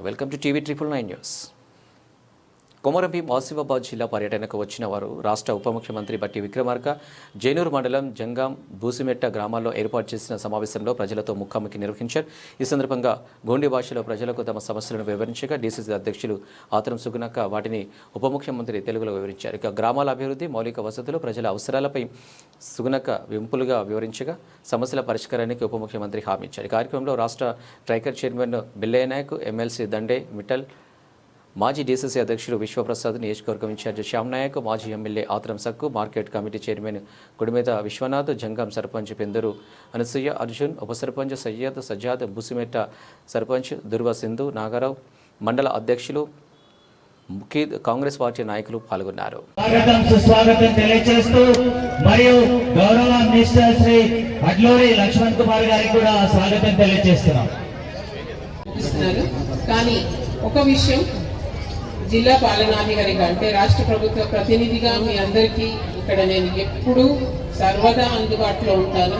Welcome to TV 999 news. Komaram Bheem Asifabad జిల్లా పర్యటనకు వచ్చిన వారు రాష్ట్ర ఉప ముఖ్యమంత్రి బట్టి విక్రమార్క జైనూరు మండలం జంగాం బూసిమెట్ట గ్రామాల్లో ఏర్పాటు చేసిన సమావేశంలో ప్రజలతో ముఖాముఖి నిర్వహించారు. ఈ సందర్భంగా గోండి భాషలో ప్రజలకు తమ సమస్యలను వివరించగా డీసీసీ అధ్యక్షులు ఆత్రం సుగుణక్క వాటిని ఉప ముఖ్యమంత్రి తెలుగులో వివరించారు. ఇక గ్రామాల అభివృద్ధి, మౌలిక వసతులు, ప్రజల అవసరాలపై సుగుణక్క వింపులుగా వివరించగా సమస్యల పరిష్కారానికి ఉప ముఖ్యమంత్రి హామీ ఇచ్చారు. ఈ కార్యక్రమంలో రాష్ట్ర ట్రైకర్ చైర్మన్ బిల్లయ్య నాయక్, ఎమ్మెల్సీ దండే మిఠల్, మాజీ డీసీసీ అధ్యక్షులు విశ్వప్రసాద్, నియోజకవర్గం ఇన్ఛార్జి శ్యామ్ నాయక్, మాజీ ఎమ్మెల్యే ఆత్రం సక్కు, market committee chairman Gudimeda Vishwanath, జంగం సర్పంచ్ పెందరు అనసూయ, అర్జున్, ఉప సర్పంచ్ సయ్యద్, సజ్జాద్, బుసిమెట్ట సర్పంచ్ దుర్వ సింధు, నాగారావు, మండల అధ్యక్షులు ముఖీద్, కాంగ్రెస్ పార్టీ నాయకులు పాల్గొన్నారు. స్వాగతం తెలియజేస్తూ మరియు గౌరవ మినిస్టర్ శ్రీ అడ్లూరి లక్ష్మణ్ కుమార్ గారికి కూడా స్వాగతం తెలియజేస్తున్నాం. కానీ ఒక విషయం, జిల్లా పాలనాధికారిగా అంటే రాష్ట్ర ప్రభుత్వ ప్రతినిధిగా మీ అందరికీ ఇక్కడ నేను ఎప్పుడూ సర్వదా అందుబాటులో ఉంటాను.